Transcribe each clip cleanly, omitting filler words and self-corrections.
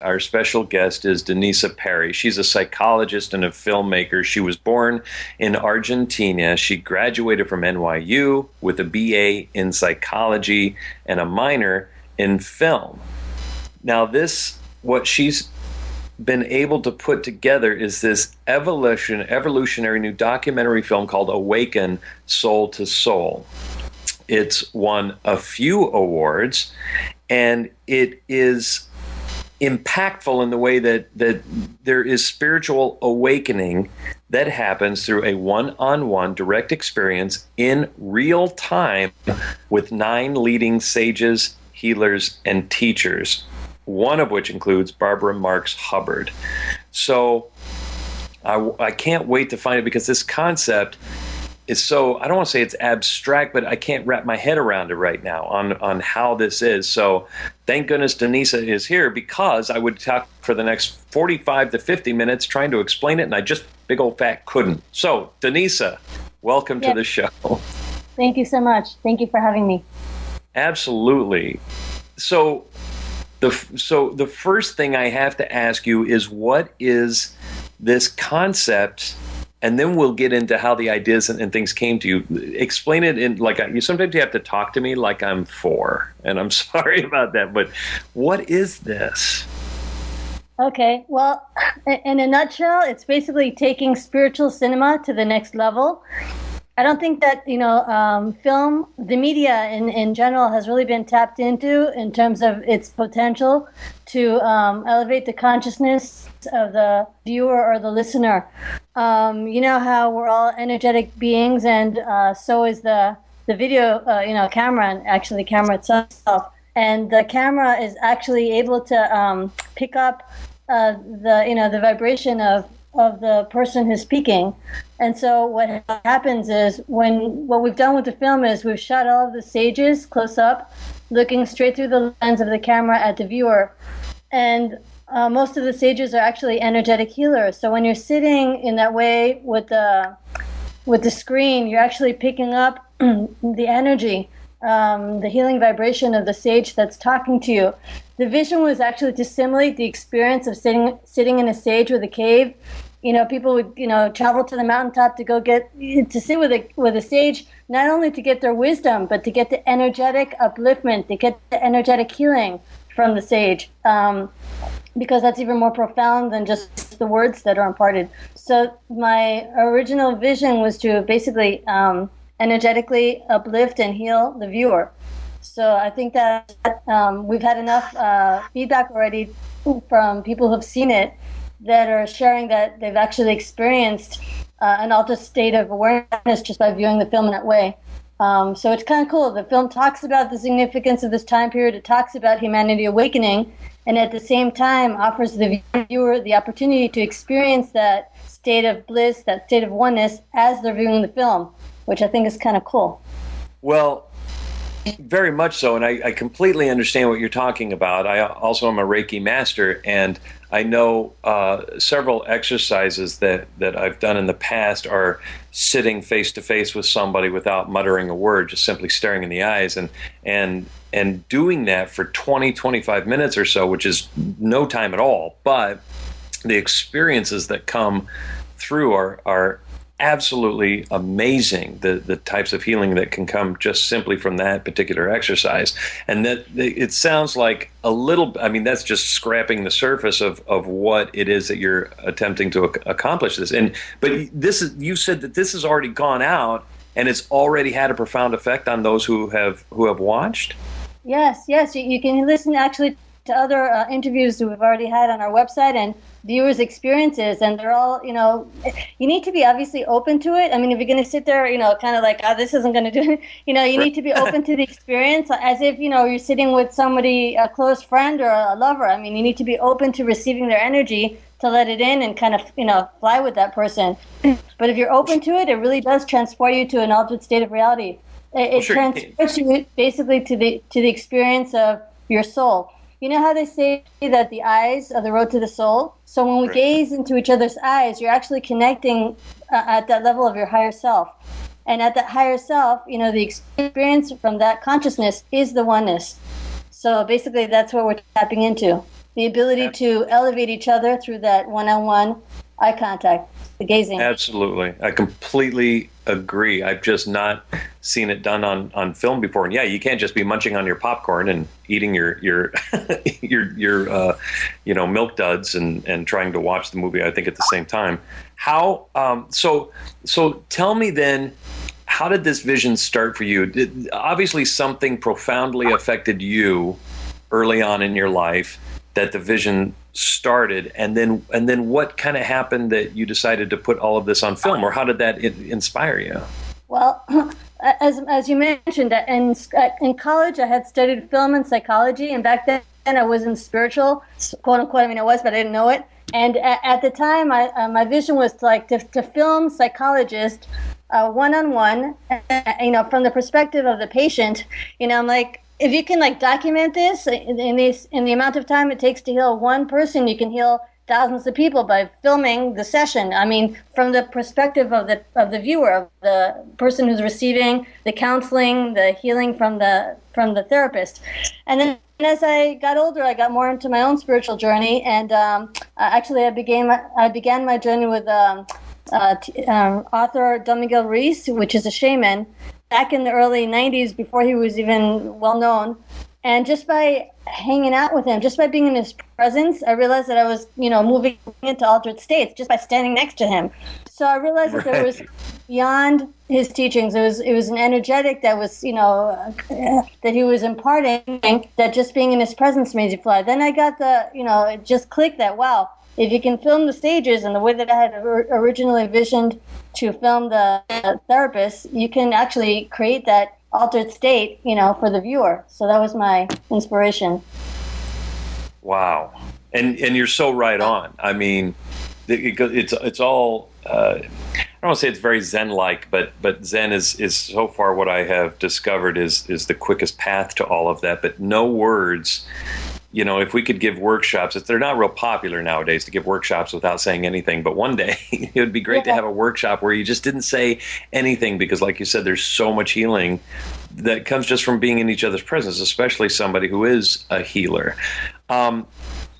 Our special guest is Danisa Perry. She's a psychologist and a filmmaker. She was born in Argentina. She graduated from NYU with a BA in psychology and a minor in film. Now, what she's been able to put together is this evolutionary new documentary film called Awaken, Soul to Soul. It's won a few awards, and it is impactful in the way that there is spiritual awakening that happens through a one-on-one direct experience in real time with 9 leading sages, healers, and teachers, one of which includes Barbara Marx Hubbard. So I can't wait to find it, because this concept is so, I don't want to say it's abstract, but I can't wrap my head around it right now on how this is. So thank goodness Danisa is here, because I would talk for the next 45 to 50 minutes trying to explain it, and I just big old fat couldn't. So Danisa, welcome to the show. Thank you so much. Thank you for having me. Absolutely. So the first thing I have to ask you is, what is this concept? And then we'll get into how the ideas and things came to you. Explain it in sometimes you have to talk to me like I'm 4, and I'm sorry about that. But what is this? Okay, well, in a nutshell, it's basically taking spiritual cinema to the next level. I don't think that, film, the media in general has really been tapped into in terms of its potential to elevate the consciousness of the viewer or the listener. You know how we're all energetic beings, and so is the video, camera, and actually the camera itself. And the camera is actually able to pick up the vibration of the person who's speaking. And so what happens is, what we've done with the film is we've shot all of the sages close up, looking straight through the lens of the camera at the viewer. And most of the sages are actually energetic healers. So when you're sitting in that way with the screen, you're actually picking up the energy, the healing vibration of the sage that's talking to you. The vision was actually to simulate the experience of sitting in a sage with a cave. People would, travel to the mountaintop to go to sit with a sage, not only to get their wisdom, but to get the energetic upliftment, to get the energetic healing from the sage, because that's even more profound than just the words that are imparted. So my original vision was to basically energetically uplift and heal the viewer. So I think that we've had enough feedback already from people who've seen it, that are sharing that they've actually experienced an altered state of awareness just by viewing the film in that way. So it's kind of cool. The film talks about the significance of this time period. It talks about humanity awakening, and at the same time offers the viewer the opportunity to experience that state of bliss, that state of oneness, as they're viewing the film, which I think is kind of cool. Well, very much so, and I completely understand what you're talking about. I also am a Reiki master, and I know several exercises that I've done in the past are sitting face to face with somebody without muttering a word, just simply staring in the eyes, and doing that for 20-25 minutes or so, which is no time at all. But the experiences that come through are absolutely amazing, the types of healing that can come just simply from that particular exercise. And that it sounds like that's just scrapping the surface of what it is that you're attempting to accomplish this. But you said that this has already gone out and it's already had a profound effect on those who have watched? Yes, you can listen actually to other interviews that we've already had on our website and viewers' experiences, and they're all, you need to be obviously open to it. I mean, if you're going to sit there, kind of like, this isn't going to do it, you need to be open to the experience, as if, you're sitting with somebody, a close friend or a lover. I mean, you need to be open to receiving their energy, to let it in and kind of, fly with that person. But if you're open to it, it really does transport you to an altered state of reality. It transports you basically to the experience of your soul. You know how they say that the eyes are the road to the soul? So when we gaze into each other's eyes, you're actually connecting at that level of your higher self. And at that higher self, the experience from that consciousness is the oneness. So basically, that's what we're tapping into. the ability to elevate each other through that one-on-one eye contact, the gazing. Absolutely. I completely agree. I've just not seen it done on film before. And yeah, you can't just be munching on your popcorn and eating your milk duds and trying to watch the movie, I think, at the same time. How so tell me then, how did this vision start for you? Obviously something profoundly affected you early on in your life that the vision started, and then what kind of happened that you decided to put all of this on film, or how did that inspire you? Well, as you mentioned, in college I had studied film and psychology, and back then I wasn't spiritual, quote unquote. I mean, I was, but I didn't know it. And at the time, my vision was to film Psychologist one-on-one, from the perspective of the patient. I'm like, if you can document this in the amount of time it takes to heal one person, you can heal thousands of people by filming the session. I mean, from the perspective of the viewer, of the person who's receiving the counseling, the healing from the therapist. And then as I got older, I got more into my own spiritual journey, and actually I began my journey with author Don Miguel Ruiz, which is a shaman, back in the early 90s, before he was even well known. And just by hanging out with him, just by being in his presence, I realized that I was, moving into altered states just by standing next to him. So I realized that there was beyond his teachings. It was an energetic that was, that he was imparting, that just being in his presence made you fly. Then I got it just clicked that, wow, if you can film the stages in the way that I had originally envisioned to film the therapist, you can actually create that altered state, for the viewer. So that was my inspiration. Wow. And you're so right on. I mean, it's all, I don't want to say it's very Zen-like, but Zen is so far what I have discovered is the quickest path to all of that. But no words. If we could give workshops, they're not real popular nowadays to give workshops without saying anything. But one day it would be great to have a workshop where you just didn't say anything, because like you said, there's so much healing that comes just from being in each other's presence, especially somebody who is a healer.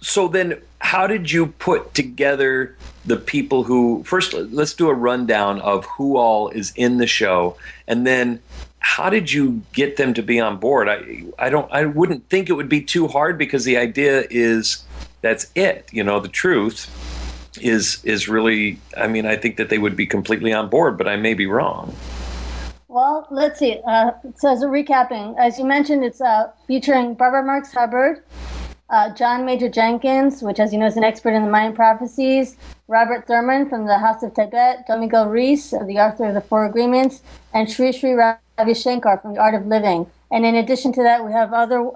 So then how did you put together the people who, first, let's do a rundown of who all is in the show, and then how did you get them to be on board? I wouldn't think it would be too hard, because the idea is that's it. The truth is really, I mean, I think that they would be completely on board, but I may be wrong. Well, let's see. So as a recapping, as you mentioned, it's featuring Barbara Marx Hubbard, John Major Jenkins, which, as you know, is an expert in the Mayan prophecies, Robert Thurman from the House of Tibet, Don Miguel Ruiz, the author of the Four Agreements, and Sri Sri Ravi Shankar from the Art of Living. And in addition to that, we have other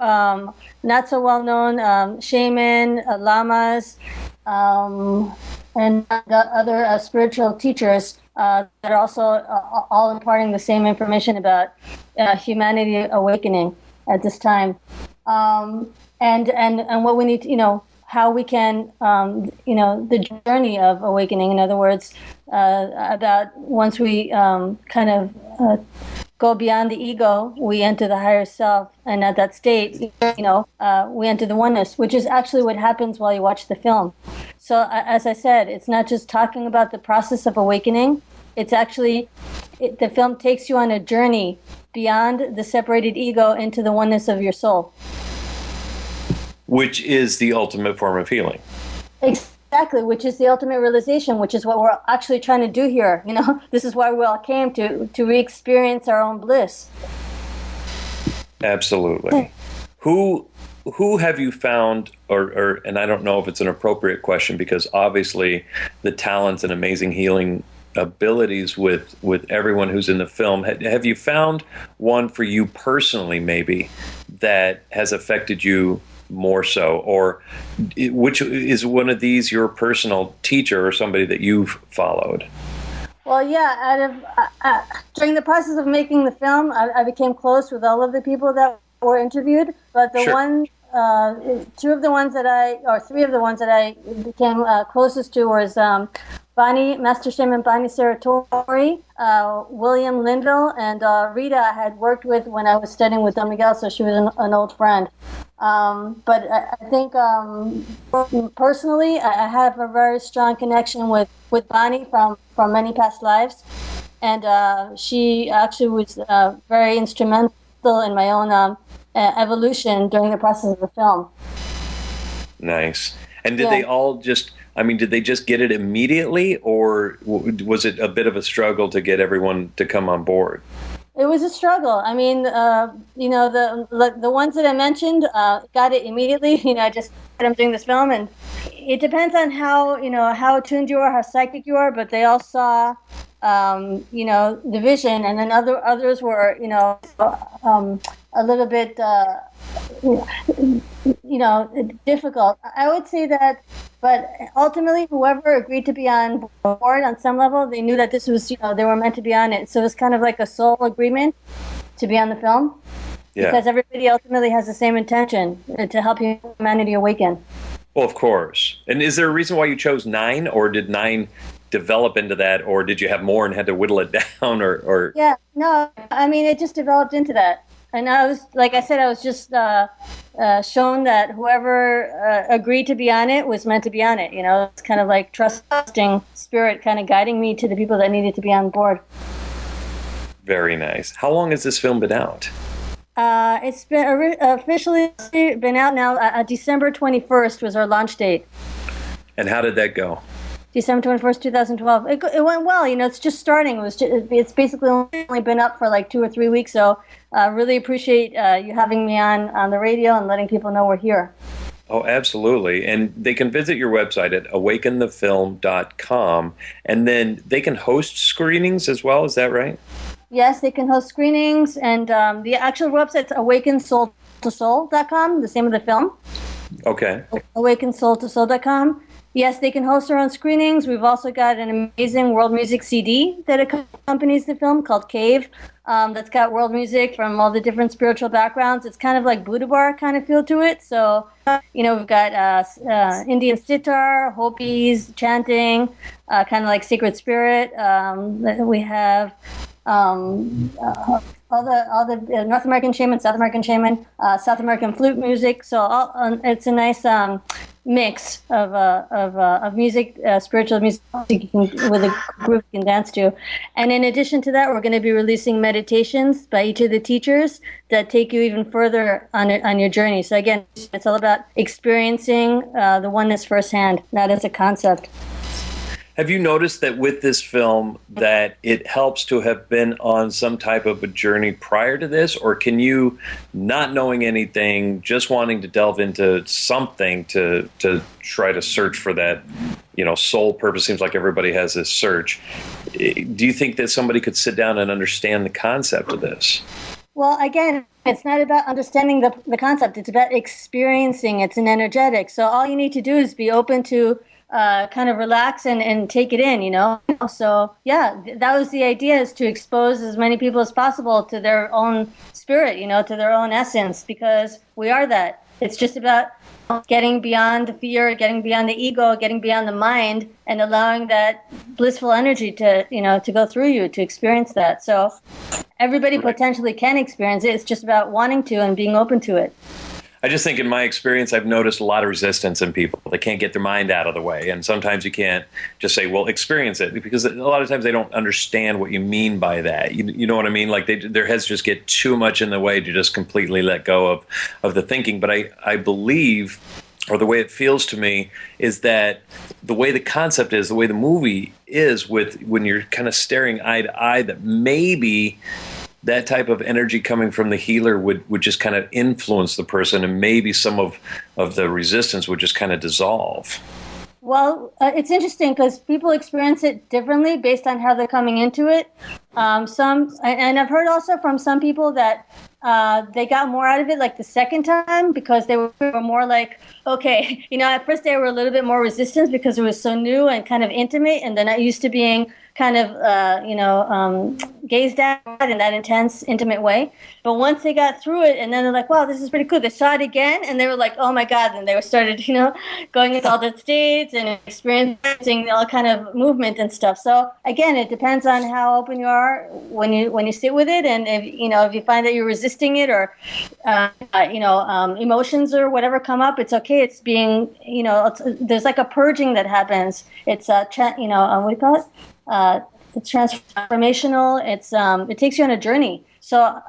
not so well-known shaman, lamas, and other spiritual teachers that are also all imparting the same information about humanity awakening at this time. And what we need to, how we can, the journey of awakening. In other words, about once we kind of go beyond the ego, we enter the higher self, and at that state, we enter the oneness, which is actually what happens while you watch the film. So, as I said, it's not just talking about the process of awakening. It's actually, the film takes you on a journey beyond the separated ego into the oneness of your soul. Which is the ultimate form of healing. Exactly, which is the ultimate realization, which is what we're actually trying to do here. This is why we all came to re-experience our own bliss. Absolutely. Who have you found, or and I don't know if it's an appropriate question, because obviously the talents and amazing healing abilities with everyone who's in the film. Have you found one for you personally, maybe, that has affected you more so, or which is one of these your personal teacher or somebody that you've followed? Well, yeah, during the process of making the film, I became close with all of the people that were interviewed, but the Sure. three of the ones that I became closest to was Master Shaman Bonnie Saratori, William Linville, and Rita I had worked with when I was studying with Don Miguel, so she was an old friend. But I think personally, I have a very strong connection with Bonnie from many past lives, and she actually was very instrumental in my own evolution during the process of the film. Nice. And did Yeah. they all just, I mean, did they just get it immediately, or was it a bit of a struggle to get everyone to come on board? It was a struggle. I mean, the ones that I mentioned got it immediately. I just said I'm doing this film, and it depends on how how attuned you are, how psychic you are. But they all saw, the vision, and then others were, a little bit, difficult. I would say that, but ultimately, whoever agreed to be on board on some level, they knew that this was, they were meant to be on it. So it was kind of like a soul agreement to be on the film, Yeah. because everybody ultimately has the same intention to help humanity awaken. Well, of course. And is there a reason why you chose nine, or did nine develop into that, or did you have more and had to whittle it down, or... Yeah, no, I mean, it just developed into that. And I was, like I said, I was just shown that whoever agreed to be on it was meant to be on it. It's kind of like trusting spirit kind of guiding me to the people that needed to be on board. Very nice. How long has this film been out? It's been officially been out now. December 21st was our launch date. And how did that go? December 21st, 2012. It went well. It's just starting. It's basically only been up for like 2 or 3 weeks. So I really appreciate you having me on the radio and letting people know we're here. Oh, absolutely. And they can visit your website at awakenthefilm.com, and then they can host screenings as well. Is that right? Yes, they can host screenings, and the actual website's awakensoultosoul.com, the same of the film. Okay. Awakensoultosoul.com. Yes, they can host their own screenings. We've also got an amazing world music CD that accompanies the film called Cave, that's got world music from all the different spiritual backgrounds. It's kind of like Buddha bar kind of feel to it. So, we've got Indian sitar, Hopis, chanting, kind of like sacred spirit. We have all the North American shaman, South American shaman, South American flute music. So it's a nice mix of music, spiritual music with a group you can dance to. And in addition to that, we're going to be releasing meditations by each of the teachers that take you even further on your journey. So again, it's all about experiencing the oneness firsthand, not as a concept. Have you noticed that with this film that it helps to have been on some type of a journey prior to this, or can you, not knowing anything, just wanting to delve into something to try to search for that, soul purpose? Seems like everybody has this search. Do you think that somebody could sit down and understand the concept of this? Well, again, it's not about understanding the concept. It's about experiencing. It's an energetic. So all you need to do is be open to kind of relax and take it in, So, yeah, that was the idea, is to expose as many people as possible to their own spirit, to their own essence, because we are that. It's just about getting beyond the fear, getting beyond the ego, getting beyond the mind, and allowing that blissful energy to, to go through you, to experience that. So everybody potentially can experience it. It's just about wanting to and being open to it. I just think in my experience, I've noticed a lot of resistance in people. They can't get their mind out of the way. And sometimes you can't just say, well, experience it, because a lot of times they don't understand what you mean by that. You know what I mean? Like their heads just get too much in the way to just completely let go of the thinking. But I believe, or the way it feels to me, is that the way the concept is, the way the movie is, when you're kind of staring eye to eye, that maybe that type of energy coming from the healer would just kind of influence the person, and maybe some of the resistance would just kind of dissolve. Well, it's interesting because people experience it differently based on how they're coming into it. And I've heard also from some people that they got more out of it like the second time, because they were more like, okay, at first they were a little bit more resistant because it was so new and kind of intimate, and they're not used to being kind of, gazed at in that intense, intimate way. But once they got through it, and then they're like, wow, this is pretty cool. They saw it again, and they were like, oh my God. And they were started, going into all the states and experiencing all kind of movement and stuff. So again, it depends on how open you are when you sit with it. And if you find that you're resisting it, or, emotions or whatever come up, it's okay. It's being, there's like a purging that happens. It's, what do you call it? It's transformational. It takes you on a journey. So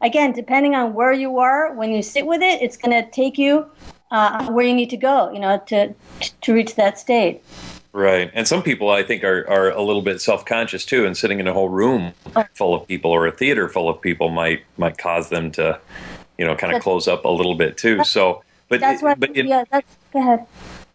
again, depending on where you are when you sit with it, it's going to take you where you need to go, to reach that state. Right. And some people, I think, are a little bit self-conscious too, and sitting in a whole room full of people or a theater full of people might cause them to, kind of close up a little bit too. So, go ahead.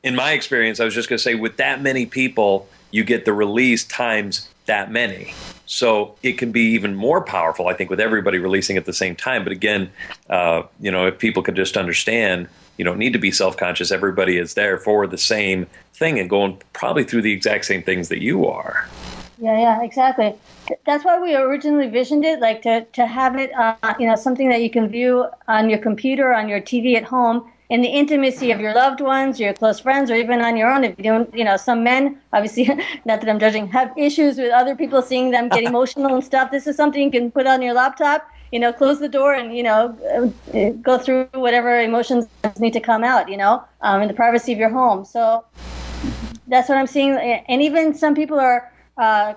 In my experience, I was just going to say, with that many people, you get the release times that many. So it can be even more powerful, I think, with everybody releasing at the same time. But again, if people could just understand, you don't need to be self-conscious. Everybody is there for the same thing and going probably through the exact same things that you are. Yeah, exactly. That's why we originally visioned it, like to have it, something that you can view on your computer, on your TV at home, in the intimacy of your loved ones, your close friends, or even on your own. If you don't, some men, obviously, not that I'm judging, have issues with other people seeing them get emotional and stuff. This is something you can put on your laptop, close the door and, go through whatever emotions need to come out, in the privacy of your home. So that's what I'm seeing. And even some people are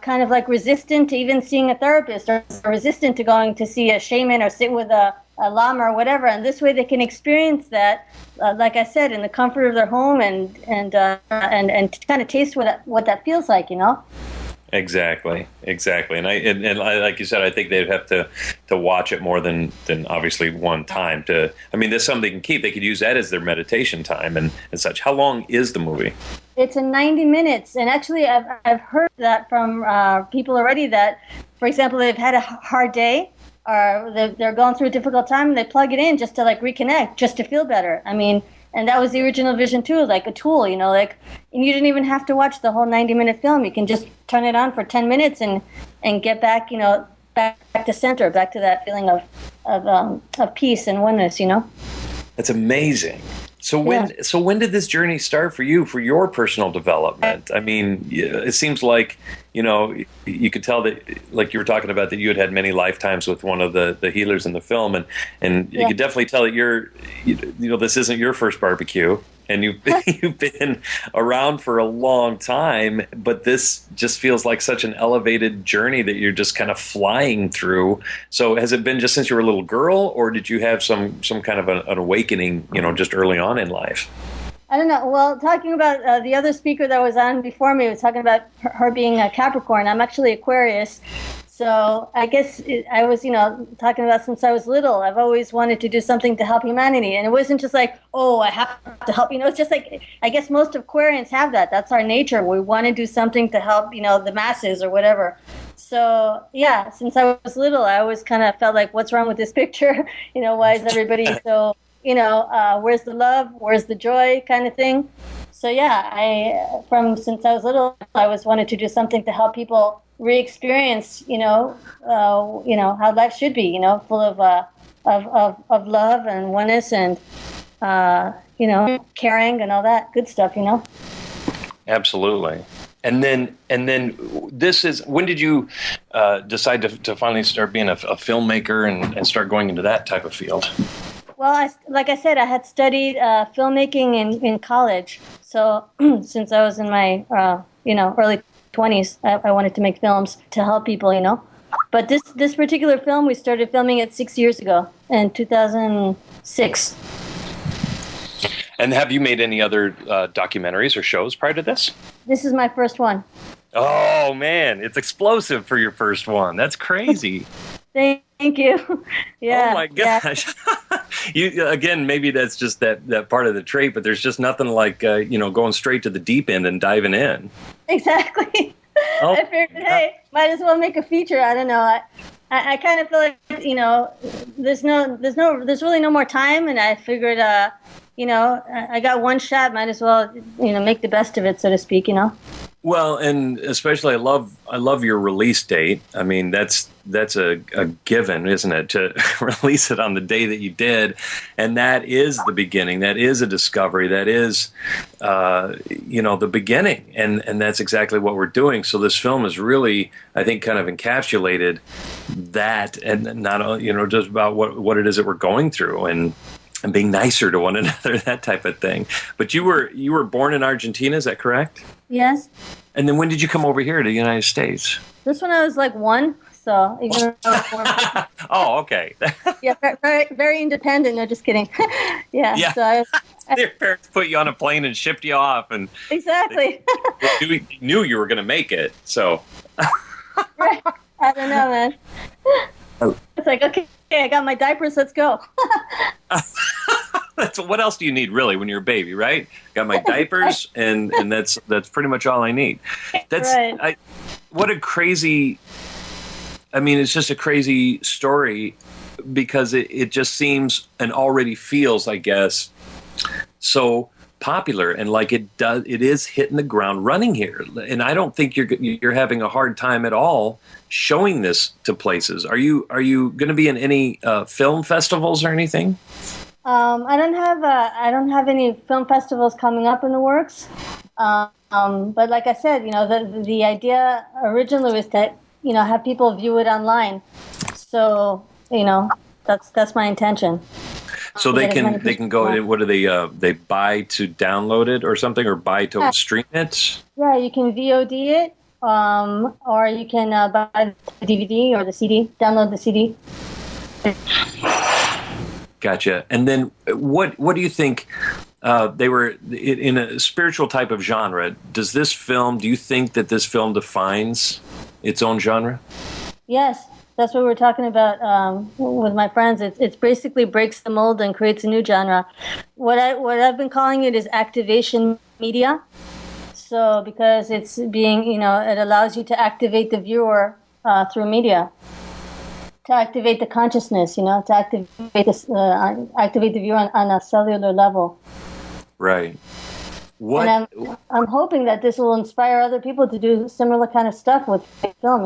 kind of like resistant to even seeing a therapist, or resistant to going to see a shaman or sit with a lama or whatever. And this way they can experience that, like I said, in the comfort of their home and kind of taste what that feels like, Exactly. And I, like you said, I think they'd have to watch it more than obviously one time. There's something they can keep. They could use that as their meditation time and such. How long is the movie? It's 90 minutes, and actually, I've heard that from people already that, for example, they've had a hard day, or they're going through a difficult time, and they plug it in just to like reconnect, just to feel better. And that was the original vision too, like a tool, and you didn't even have to watch the whole 90-minute film. You can just turn it on for 10 minutes and get back, back to center, back to that feeling of peace and oneness, That's amazing. So when did this journey start for you, for your personal development? It seems like, you could tell that, like you were talking about, that you had many lifetimes with one of the healers in the film, and you could definitely tell that this isn't your first barbecue, and you've been around for a long time, but this just feels like such an elevated journey that you're just kind of flying through. So has it been just since you were a little girl, or did you have some kind of an awakening, just early on in life? I don't know. Well, talking about the other speaker that was on before me was talking about her being a Capricorn. I'm actually Aquarius. So I guess I was, talking about since I was little, I've always wanted to do something to help humanity. And it wasn't just like, oh, I have to help. It's just like, I guess most Aquarians have that. That's our nature. We want to do something to help, the masses or whatever. So, yeah, since I was little, I always kind of felt like, what's wrong with this picture? Why is everybody so, where's the love? Where's the joy kind of thing? So, yeah, since I was little, I always wanted to do something to help people re-experience, how life should be, full of love and oneness and, caring and all that good stuff, Absolutely. And then this is, when did you decide to finally start being a filmmaker and start going into that type of field? Well, like I said, I had studied filmmaking in college. So since I was in my, early 20s, I wanted to make films to help people, But this particular film, we started filming it 6 years ago, in 2006. And have you made any other documentaries or shows prior to this? This is my first one. Oh, man, it's explosive for your first one. That's crazy. Thank you. Yeah. Oh, my gosh. Yeah. Again, maybe that's just that part of the trait, but there's just nothing like, going straight to the deep end and diving in. Exactly. Oh, I figured, hey, might as well make a feature. I don't know. I kind of feel like, there's really no more time, and I figured I got one shot, might as well, make the best of it, so to speak. Well, and especially I love your release date. I mean, that's a given, isn't it? To release it on the day that you did, and that is the beginning. That is a discovery. That is, the beginning, and that's exactly what we're doing. So this film is really, I think, kind of encapsulated that, and not just about what it is that we're going through, and being nicer to one another, that type of thing. But you were born in Argentina, is that correct? Yes. And then when did you come over here to the United States? This one I was like 1, so even Oh, okay. yeah, very, very independent. No, just kidding. Yeah. So your parents put you on a plane and shipped you off, and exactly. they knew you were going to make it. So Right. I don't know, man. It's like, okay, I got my diapers. Let's go. What else do you need really when you're a baby, right? Got my diapers, and that's pretty much all I need. That's right. What a crazy. I mean, it's just a crazy story because it just seems and already feels, I guess, so popular, and like it is hitting the ground running here. And I don't think you're having a hard time at all showing this to places. Are you going to be in any film festivals or anything? I don't have any film festivals coming up in the works. But like I said, the idea originally was to, have people view it online. So, that's my intention. So they can go. What do they buy to download it or something, or buy to stream it? Yeah, you can VOD it, or you can buy the DVD or the CD. Download the CD. Gotcha. And then what do you think? They were in a spiritual type of genre. Do you think that this film defines its own genre? Yes. That's what we're talking about with my friends. It's basically breaks the mold and creates a new genre. What I've been calling it is activation media. So because it's being, it allows you to activate the viewer through media, to activate the consciousness, to activate the viewer on a cellular level. Right. What? And I'm hoping that this will inspire other people to do similar kind of stuff with film,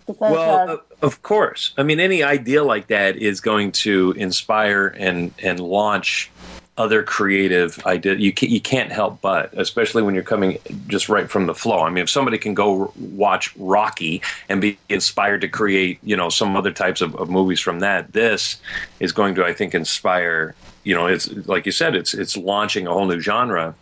because of course. I mean, any idea like that is going to inspire and launch other creative ideas. You can't help but, especially when you're coming just right from the flow. I mean, if somebody can go watch Rocky and be inspired to create, some other types of movies from that, this is going to, I think, inspire. It's like you said, it's launching a whole new genre.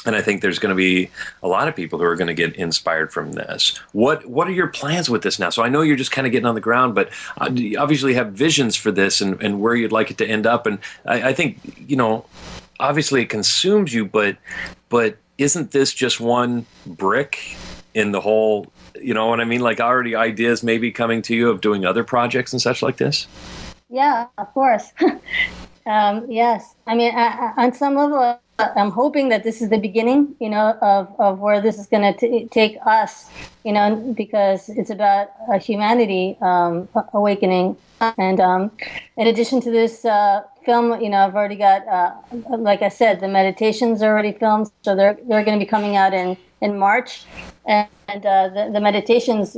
And I think there's going to be a lot of people who are going to get inspired from this. What are your plans with this now? So I know you're just kind of getting on the ground, but you obviously have visions for this and where you'd like it to end up. And I think, obviously it consumes you, but isn't this just one brick in the whole, you know what I mean? Like already ideas maybe coming to you of doing other projects and such like this? Yeah, of course. Yes. I mean, on some level, I'm hoping that this is the beginning, of where this is going to take us, because it's about humanity awakening. And in addition to this film, I've already got, like I said, the meditations are already filmed, so they're going to be coming out in March. And the meditations,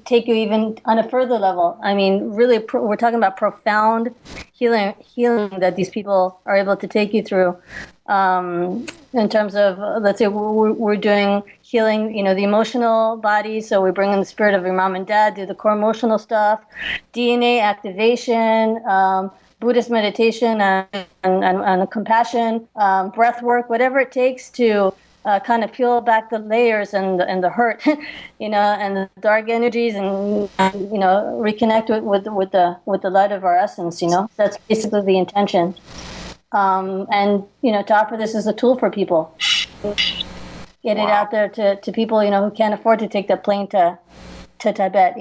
take you even on a further level. I mean, really, we're talking about profound healing that these people are able to take you through. In terms of, let's say, we're doing healing, the emotional body. So we bring in the spirit of your mom and dad, do the core emotional stuff, DNA activation, Buddhist meditation, and compassion, breath work, whatever it takes to kind of peel back the layers and the hurt, and the dark energies, and reconnect with the light of our essence. That's basically the intention. And to offer this as a tool for people, get it out there to people who can't afford to take the plane to Tibet,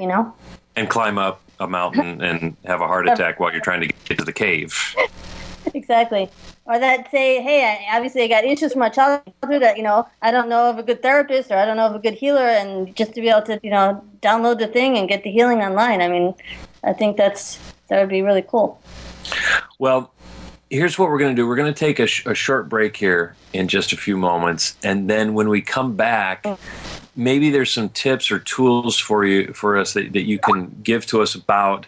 and climb up a mountain and have a heart attack while you're trying to get to the cave. Exactly. Or that say, hey, I got issues from my childhood that, I don't know of a good therapist, or I don't know of a good healer, and just to be able to, download the thing and get the healing online. I mean, I think that would be really cool. Well, here's what we're going to do. We're going to take a short break here in just a few moments, and then when we come back, maybe there's some tips or tools for us that you can give to us about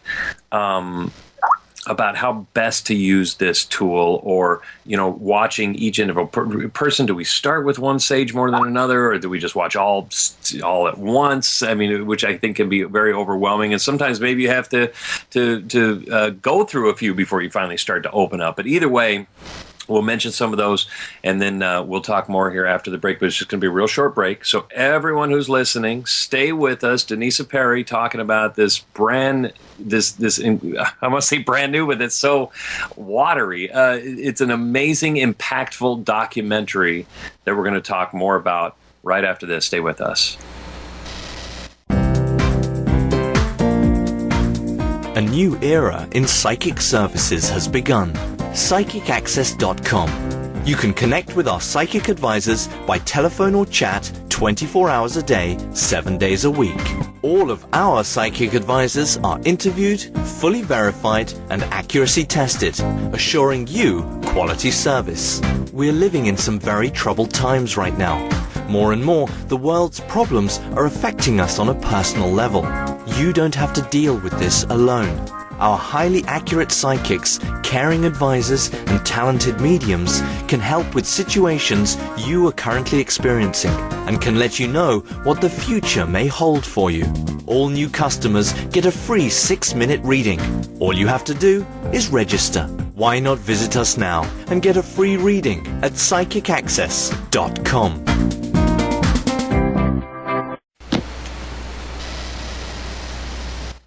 how best to use this tool, or watching each individual person. Do we start with one sage more than another, or do we just watch all at once? I mean, which I think can be very overwhelming, and sometimes maybe you have to go through a few before you finally start to open up. But either way, we'll mention some of those, and then we'll talk more here after the break. But it's just going to be a real short break. So everyone who's listening, stay with us. Danisa Perry talking about this I must say brand new, but it's so watery. It's an amazing, impactful documentary that we're going to talk more about right after this. Stay with us. A new era in psychic services has begun. PsychicAccess.com. You can connect with our psychic advisors by telephone or chat 24 hours a day, 7 days a week. All of our psychic advisors are interviewed, fully verified, and accuracy tested, assuring you quality service. We're living in some very troubled times right now. More and more, the world's problems are affecting us on a personal level. You don't have to deal with this alone. Our highly accurate psychics, caring advisors, and talented mediums can help with situations you are currently experiencing and can let you know what the future may hold for you. All new customers get a free 6-minute reading. All you have to do is register. Why not visit us now and get a free reading at PsychicAccess.com.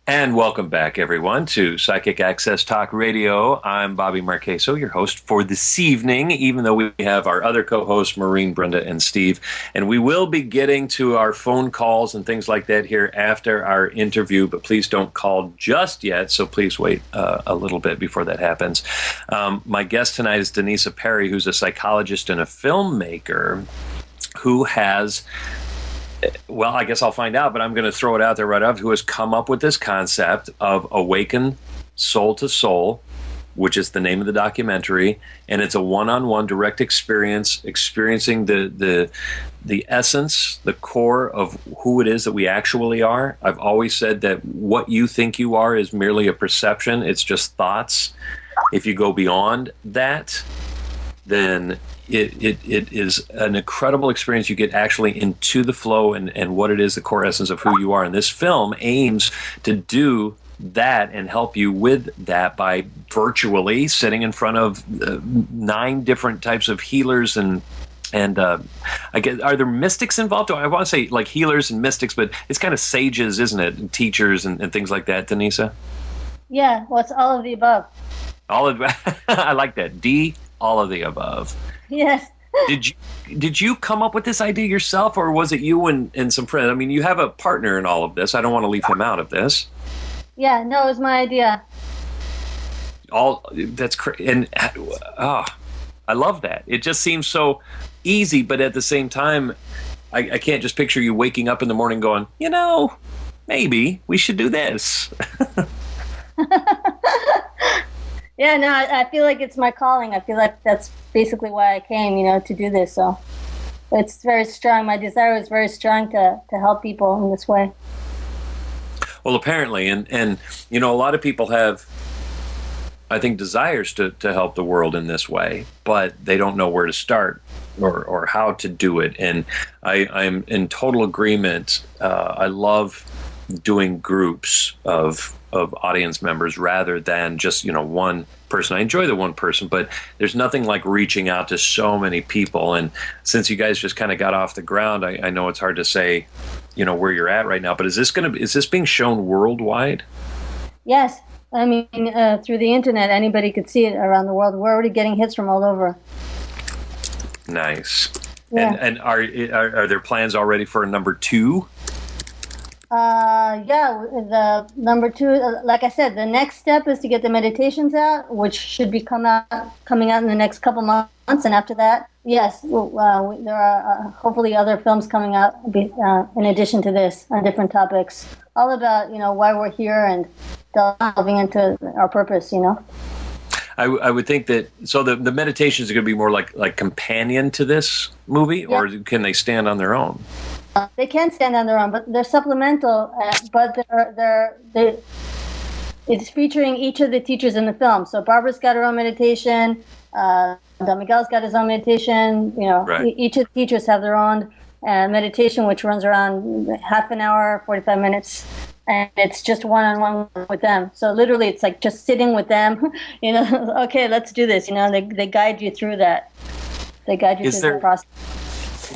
And welcome back, everyone, to Psychic Access Talk Radio. I'm Bobby Marcheso, your host for this evening, even though we have our other co-hosts, Maureen, Brenda, and Steve. And we will be getting to our phone calls and things like that here after our interview, but please don't call just yet, so please wait a little bit before that happens. My guest tonight is Danisa Perry, who's a psychologist and a filmmaker who has... Well, I guess I'll find out, but I'm going to throw it out there right off. Who has come up with this concept of Awaken Soul to Soul, which is the name of the documentary, and it's a one-on-one direct experience, experiencing the essence, the core of who it is that we actually are. I've always said that what you think you are is merely a perception. It's just thoughts. If you go beyond that, then it is an incredible experience. You get actually into the flow and what it is, the core essence of who you are. And this film aims to do that and help you with that by virtually sitting in front of 9 different types of healers and I guess, are there mystics involved? I want to say like healers and mystics, but it's kind of sages, isn't it? And teachers and things like that, Danisa? Yeah, well, it's all of the above. All of I like that. D, all of the above. Yes. Did you come up with this idea yourself, or was it you and some friends? I mean, you have a partner in all of this. I don't want to leave him out of this. Yeah, no, it was my idea. That's crazy, and I love that. It just seems so easy, but at the same time, I can't just picture you waking up in the morning going, maybe we should do this. Yeah, no, I feel like it's my calling. I feel like that's basically why I came, to do this. So it's very strong. My desire is very strong to help people in this way. Well, apparently, and a lot of people have, I think, desires to help the world in this way, but they don't know where to start or how to do it. And I'm in total agreement. I love doing groups of audience members rather than just one person. I enjoy the one person, but there's nothing like reaching out to so many people. And since you guys just kind of got off the ground, I know it's hard to say where you're at right now, but is this being shown worldwide? Yes. I mean, through the internet, anybody could see it around the world. We're already getting hits from all over. Nice. Yeah. And are there plans already for a number 2? Yeah, the number 2, like I said, the next step is to get the meditations out, which should be coming out in the next couple months. And after that, yes, there are hopefully other films coming out in addition to this on different topics, all about, why we're here and delving into our purpose, I would think that. So the meditations are going to be more like companion to this movie, or can they stand on their own? They can stand on their own, but they're supplemental. But it's featuring each of the teachers in the film. So Barbara's got her own meditation. Don Miguel's got his own meditation. Right. Each of the teachers have their own meditation, which runs around half an hour, 45 minutes. And it's just one-on-one with them. So literally it's like just sitting with them, okay, let's do this. They guide you through that. They guide you through the process.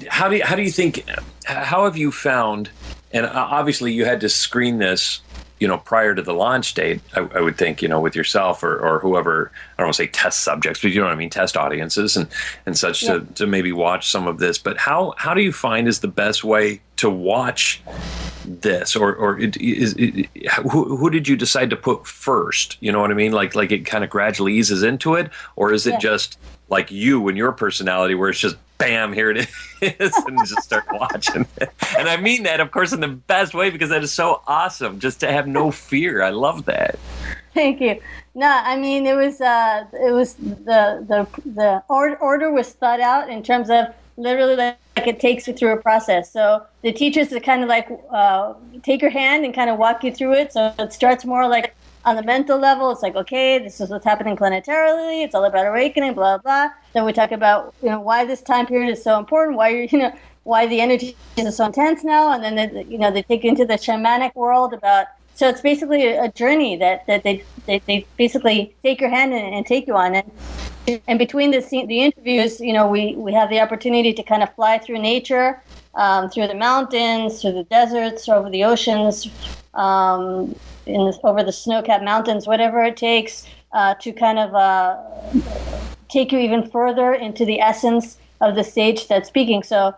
How do you think, how have you found, and obviously you had to screen this, prior to the launch date, I would think, with yourself or whoever, I don't want to say test subjects, but you know what I mean, test audiences and such to maybe watch some of this. But how do you find is the best way to watch this, or who did you decide to put first? You know what I mean? Like it kind of gradually eases into it, or is it just like you and your personality where it's just bam, here it is, and just start watching it? And I mean that, of course, in the best way, because that is so awesome, just to have no fear. I love that. Thank you. No, I mean it was the order was thought out in terms of literally like it takes you through a process. So the teachers are kind of like take your hand and kind of walk you through it. So it starts more like on the mental level. It's like, okay, this is what's happening planetarily. It's all about awakening, blah, blah. Then we talk about, why this time period is so important, why the energy is so intense now. And then, they take you into the shamanic world about, so it's basically a journey that they basically take your hand and take you on. And between the interviews, we have the opportunity to kind of fly through nature, through the mountains, through the deserts, over the oceans, over the snow-capped mountains, whatever it takes to kind of take you even further into the essence of the sage that's speaking. So,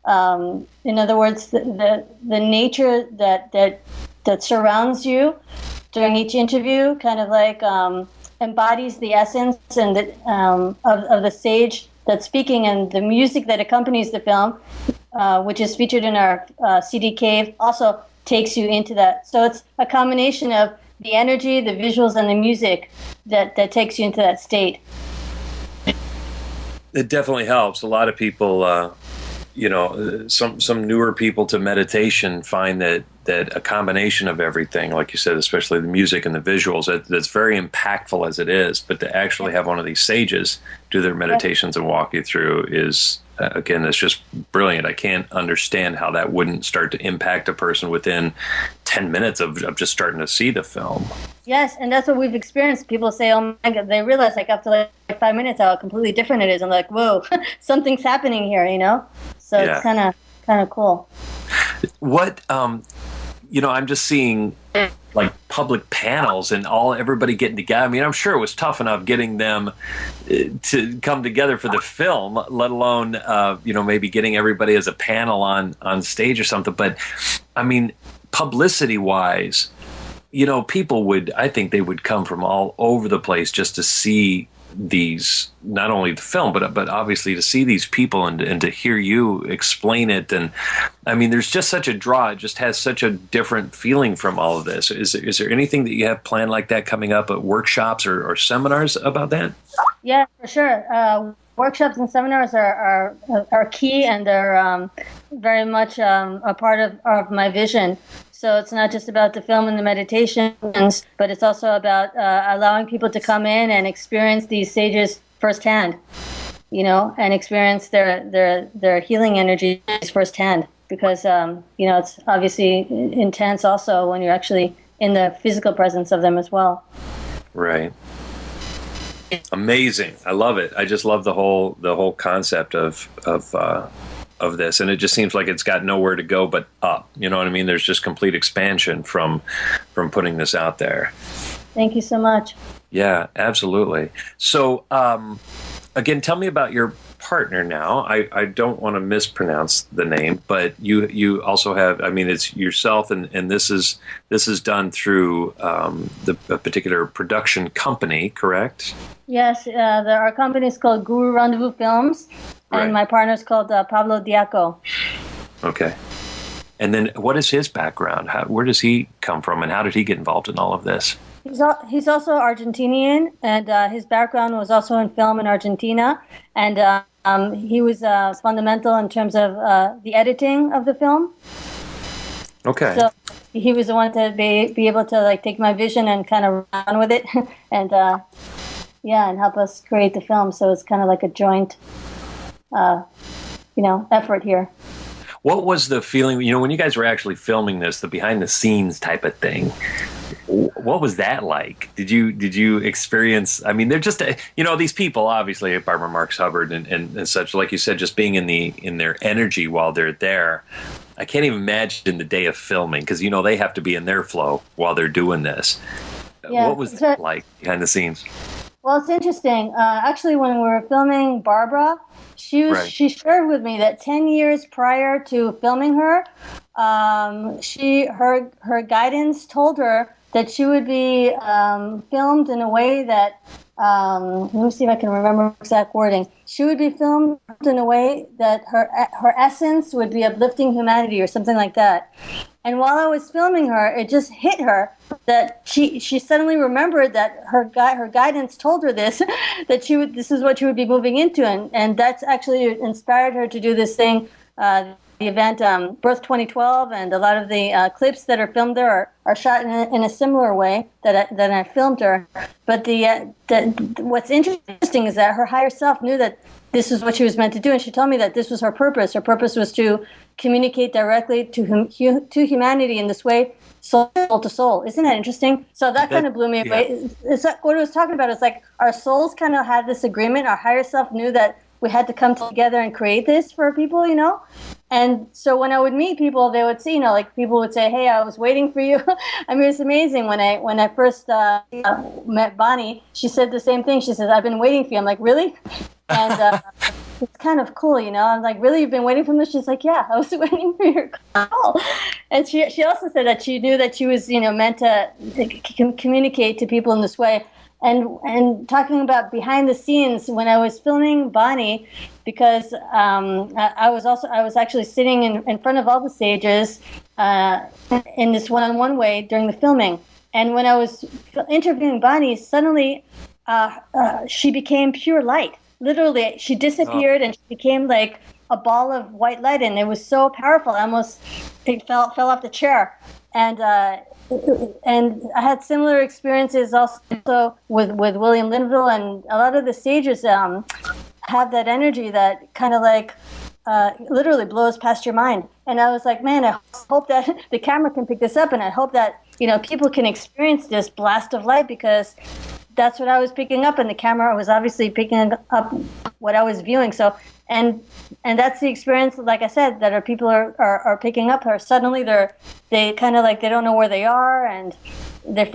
in other words, the nature that surrounds you during each interview kind of like embodies the essence and of the sage that's speaking, and the music that accompanies the film, which is featured in our CD Cave, also takes you into that. So it's a combination of the energy, the visuals, and the music that takes you into that state. It definitely helps. A lot of people, some newer people to meditation find that a combination of everything, like you said, especially the music and the visuals, that's very impactful as it is. But to actually have one of these sages do their meditations and walk you through is, again, it's just brilliant. I can't understand how that wouldn't start to impact a person within 10 minutes of just starting to see the film. Yes, and that's what we've experienced. People say, oh my God, they realize like after like 5 minutes how completely different it is. I'm like, whoa, something's happening here, So it's kind of cool. What, I'm just seeing like public panels and everybody getting together. I mean, I'm sure it was tough enough getting them to come together for the film, let alone, maybe getting everybody as a panel on stage or something. But I mean, publicity wise, people I think they would come from all over the place just to see these, not only the film, but obviously to see these people and to hear you explain it. And I mean, there's just such a draw. It just has such a different feeling from all of this. Is there anything that you have planned like that coming up at workshops or seminars about that? Yeah, for sure. Workshops and seminars are key, and they're very much a part of my vision. So it's not just about the film and the meditations, but it's also about allowing people to come in and experience these sages firsthand, and experience their healing energies firsthand. Because, it's obviously intense also when you're actually in the physical presence of them as well. Right. Amazing. I love it. I just love the whole concept of this, and it just seems like it's got nowhere to go but up. You know what I mean? There's just complete expansion from putting this out there. Thank you so much. Yeah, absolutely. So, again, tell me about your partner now. I don't want to mispronounce the name, but you also have, I mean, it's yourself, and this is done through a particular production company, correct? Yes, our company is called Guru Rendezvous Films, and right. My partner is called Pablo Diaco. Okay. And then what is his background? Where does he come from, and how did he get involved in all of this? He's also Argentinian, and his background was also in film in Argentina, and he was fundamental in terms of the editing of the film. Okay. So he was the one to be able to like take my vision and kind of run with it, and and help us create the film. So it's kind of like a joint, effort here. What was the feeling, when you guys were actually filming this, the behind the scenes type of thing? What was that like? Did you experience, I mean, they're just, these people, obviously, Barbara Marx Hubbard and such, like you said, just being in their energy while they're there. I can't even imagine the day of filming because, they have to be in their flow while they're doing this. Yeah, what was that like behind the scenes? Well, it's interesting. Actually, when we were filming Barbara, she shared with me that 10 years prior to filming her, her guidance told her that she would be filmed in a way that, let me see if I can remember exact wording. She would be filmed in a way that her essence would be uplifting humanity or something like that. And while I was filming her, it just hit her that she suddenly remembered that her guidance told her this, that this is what she would be moving into, and that's actually inspired her to do this thing. The event Birth 2012, and a lot of the clips that are filmed there are shot in a similar way that I filmed her. But what's interesting is that her higher self knew that this is what she was meant to do, and she told me that this was her purpose. Her purpose was to communicate directly to humanity in this way, soul to soul. Isn't that interesting? So that kind of blew me away. It's like what it was talking about. It's like our souls kind of had this agreement. Our higher self knew that we had to come together and create this for people, And so when I would meet people, they would see, like people would say, "Hey, I was waiting for you." I mean, it's amazing. When I first met Bonnie, she said the same thing. She said, "I've been waiting for you." I'm like, "Really?" And it's kind of cool, I'm like, "Really, you've been waiting for me?" She's like, "Yeah, I was waiting for your call." And she also said that she knew that she was, meant to communicate to people in this way. And talking about behind the scenes, when I was filming Bonnie, because I was actually sitting in front of all the stages in this one-on-one way during the filming. And when I was interviewing Bonnie, suddenly she became pure light. Literally, she disappeared and she became like a ball of white light, and it was so powerful. It fell off the chair. And I had similar experiences also with William Linville, and a lot of the stages have that energy that kind of like literally blows past your mind. And I was like, man, I hope that the camera can pick this up, and I hope that people can experience this blast of light, because that's what I was picking up, and the camera was obviously picking up what I was viewing. So and that's the experience, like I said, that our people are picking up. Or suddenly they kind of like they don't know where they are, and they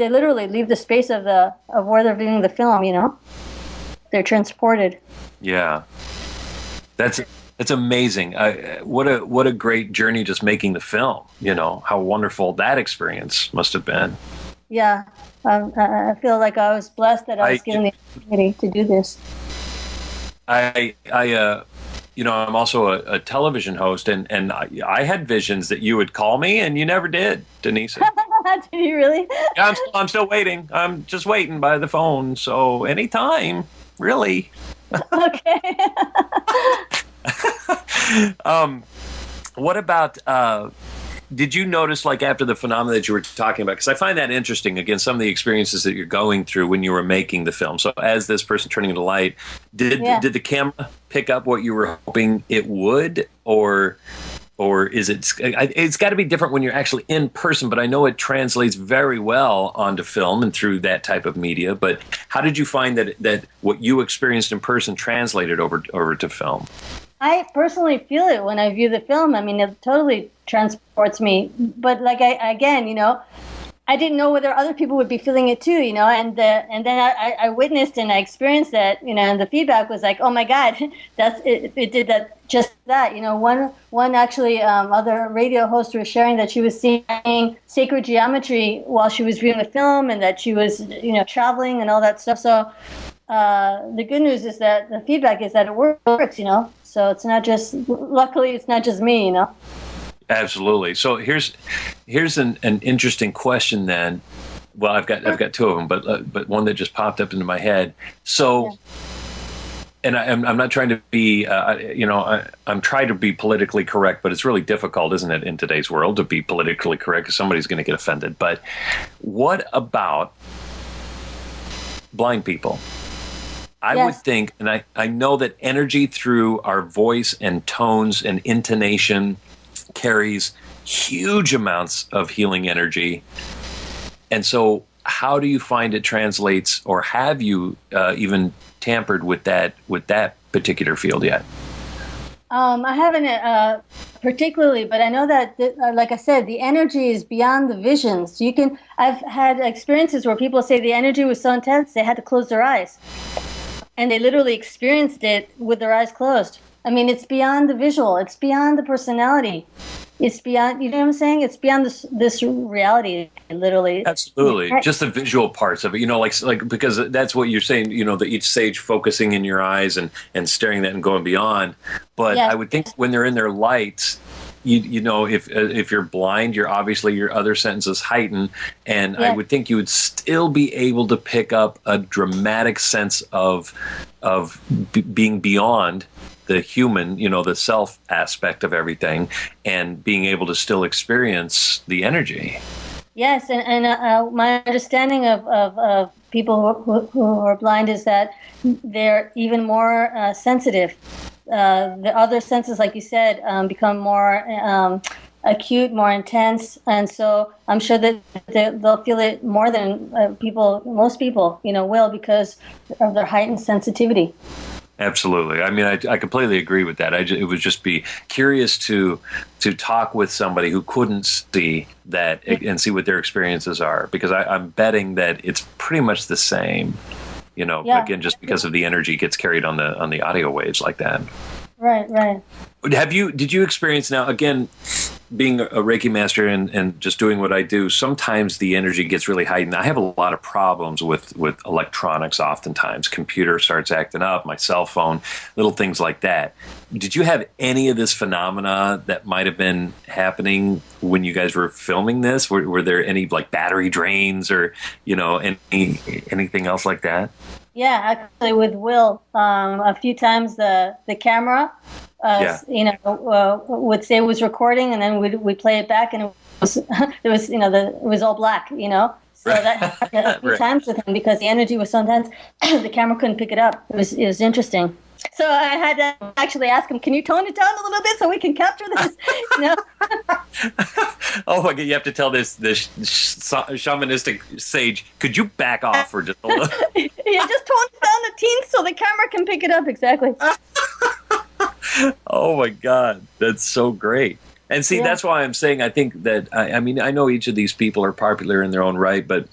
literally leave the space of where they're viewing the film. They're transported. Yeah, that's amazing. What a great journey just making the film. How wonderful that experience must have been. Yeah, I feel like I was blessed that I was given the opportunity to do this. I'm also a television host, and I had visions that you would call me, and you never did, Danisa. Did you really? Yeah, I'm still waiting. I'm just waiting by the phone. So anytime, really. Okay. What about? Did you notice, like, after the phenomena that you were talking about? Because I find that interesting. Again, some of the experiences that you're going through when you were making the film. So, as this person turning into light, did the camera pick up what you were hoping it would, or is it? It's got to be different when you're actually in person. But I know it translates very well onto film and through that type of media. But how did you find that what you experienced in person translated over to film? I personally feel it when I view the film. I mean, it totally transports me. But like I didn't know whether other people would be feeling it too, and then I witnessed and I experienced that, and the feedback was like, oh my God, it did that, just that, one actually other radio host was sharing that she was seeing sacred geometry while she was viewing the film, and that she was, traveling and all that stuff. So the good news is that the feedback is that it works, So it's not just, luckily it's not just me, Absolutely. So here's an interesting question then. Well, I've got two of them, but one that just popped up into my head. So. Yeah. And I'm not trying to be, I'm trying to be politically correct, but it's really difficult, isn't it, in today's world to be politically correct because somebody's going to get offended. But what about blind people? I would think, and I know that energy through our voice and tones and intonation carries huge amounts of healing energy. And so how do you find it translates, or have you even tampered with that particular field yet? I haven't particularly, but I know that, like I said, the energy is beyond the vision. So I've had experiences where people say the energy was so intense they had to close their eyes, and they literally experienced it with their eyes closed. I mean, it's beyond the visual. It's beyond the personality. It's beyond, you know what I'm saying? It's beyond this reality, literally. Absolutely. Just the visual parts of it, like because that's what you're saying, each stage focusing in your eyes and staring that and going beyond. But I would think when they're in their lights, if you're blind, you're obviously your other senses heighten, and I would think you would still be able to pick up a dramatic sense of being beyond the human, the self aspect of everything, and being able to still experience the energy. Yes, and my understanding of people who are blind is that they're even more sensitive. The other senses, like you said, become more acute, more intense, and so I'm sure that they'll feel it more than most people, will, because of their heightened sensitivity. Absolutely. I mean, I completely agree with that. It would just be curious to talk with somebody who couldn't see that and see what their experiences are, because I'm betting that it's pretty much the same, again, just because of the energy gets carried on the audio waves like that. Right. Did you experience, now again, being a Reiki master and just doing what I do, sometimes the energy gets really heightened. I have a lot of problems with electronics oftentimes. Computer starts acting up, my cell phone, little things like that. Did you have any of this phenomena that might have been happening when you guys were filming this? Were there any like battery drains or, anything else like that? Yeah, actually with Will, a few times the camera, would say it was recording, and then we'd play it back, and it was all black, So that happened a few times with him because the energy was so intense, the camera couldn't pick it up. It was interesting. So I had to actually ask him, can you tone it down a little bit so we can capture this? Oh my God, you have to tell this shamanistic sage, could you back off for just a little? Yeah, just tone it down a teens so the camera can pick it up. Exactly. Oh my God, that's so great. And see, that's why I'm saying I think that, I mean, I know each of these people are popular in their own right, but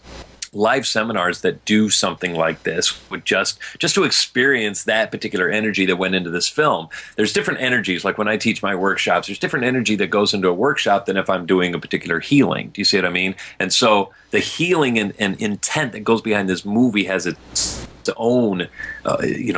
live seminars that do something like this would just to experience that particular energy that went into this film. There's different energies. Like when I teach my workshops, there's different energy that goes into a workshop than if I'm doing a particular healing. Do you see what I mean? And so the healing and intent that goes behind this movie has its own,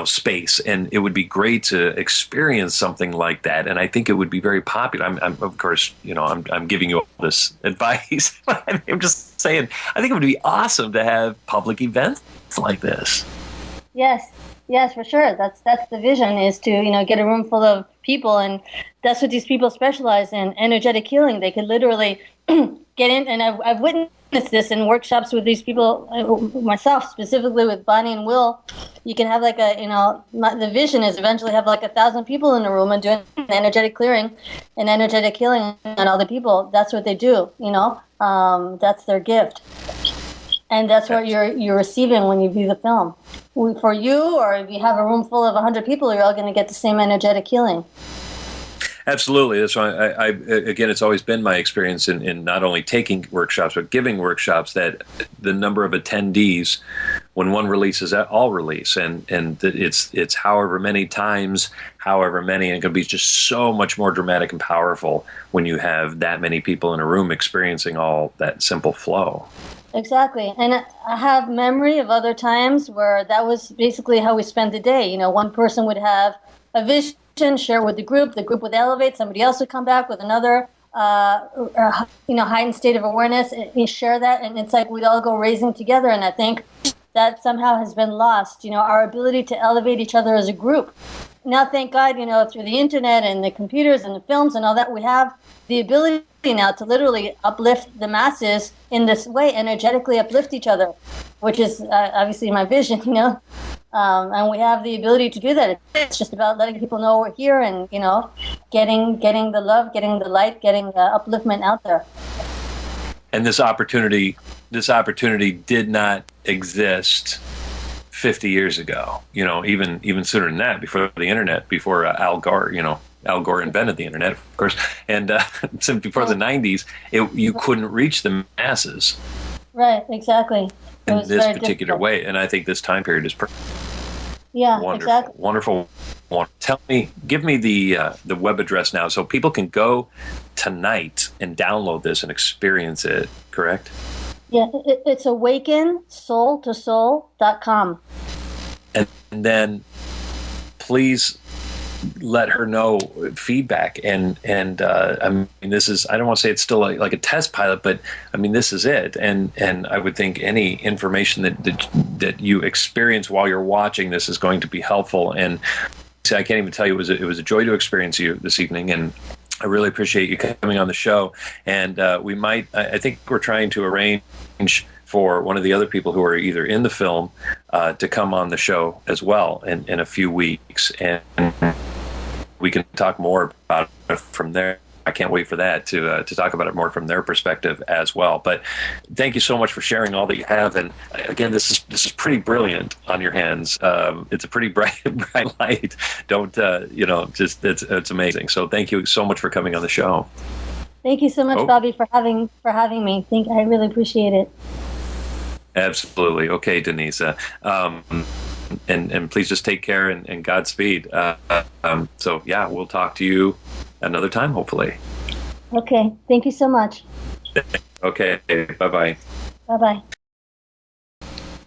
space, and it would be great to experience something like that. And I think it would be very popular. I'm of course, I'm giving you all this advice, but I'm just saying, I think it would be awesome to have public events like this. Yes, for sure. That's the vision, is to get a room full of people, and that's what these people specialize in, energetic healing. They could literally get in, and I've witnessed this in workshops with these people, myself specifically with Bonnie and Will. You can have like the vision is eventually have like 1,000 people in a room and doing energetic clearing and energetic healing on other people. That's what they do, that's their gift. And that's what you're receiving when you view the film. For you, or if you have a room full of 100 people, you're all going to get the same energetic healing. Absolutely. That's why I again, it's always been my experience in not only taking workshops, but giving workshops, that the number of attendees, when one releases, all release. And it's however many times, and it can be just so much more dramatic and powerful when you have that many people in a room experiencing all that simple flow. Exactly. And I have memory of other times where that was basically how we spent the day. One person would have a vision, share with the group would elevate, somebody else would come back with another heightened state of awareness, and share that, and it's like we'd all go raising together. And I think that somehow has been lost. Our ability to elevate each other as a group. Now, thank God, through the internet and the computers and the films and all that, we have the ability now to literally uplift the masses in this way, energetically uplift each other, which is obviously my vision, and we have the ability to do that. It's just about letting people know we're here and, getting the love, getting the light, getting the upliftment out there. And this opportunity did not exist 50 years ago, even sooner than that, before the internet, before Al Gore, Al Gore invented the internet, of course, and before the 90s, you couldn't reach the masses. Right, exactly. In this particular way, and I think this time period is wonderful, exactly. Wonderful. Give me the web address now, so people can go tonight and download this and experience it. Correct? Yeah, it's Awaken soul2soul.com. And then please let her know feedback. And I mean, this is, I don't want to say it's still like a test pilot, but I mean, this is it. And I would think any information that you experience while you're watching this is going to be helpful. And I can't even tell you, it was a joy to experience you this evening. And I really appreciate you coming on the show. And I think we're trying to arrange for one of the other people who are either in the film to come on the show as well in a few weeks. And we can talk more about it from there. I can't wait for that to talk about it more from their perspective as well. But thank you so much for sharing all that you have. And again, this is pretty brilliant on your hands. It's a pretty bright light. Don't it's amazing. So thank you so much for coming on the show. Thank you so much, Bobby, for having me. I really appreciate it. Absolutely. Okay, Danisa. And please just take care and Godspeed. So yeah, we'll talk to you another time, hopefully. Okay. Thank you so much. Okay. Bye-bye. Bye-bye.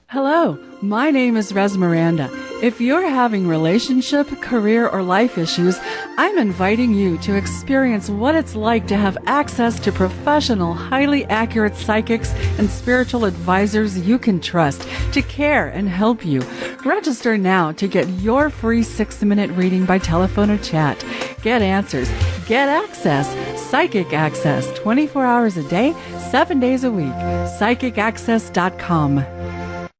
Hello, my name is Res Miranda. If you're having relationship, career, or life issues, I'm inviting you to experience what it's like to have access to professional, highly accurate psychics and spiritual advisors you can trust to care and help you. Register now to get your free 6-minute reading by telephone or chat. Get answers. Get access. Psychic access 24 hours a day, 7 days a week. PsychicAccess.com.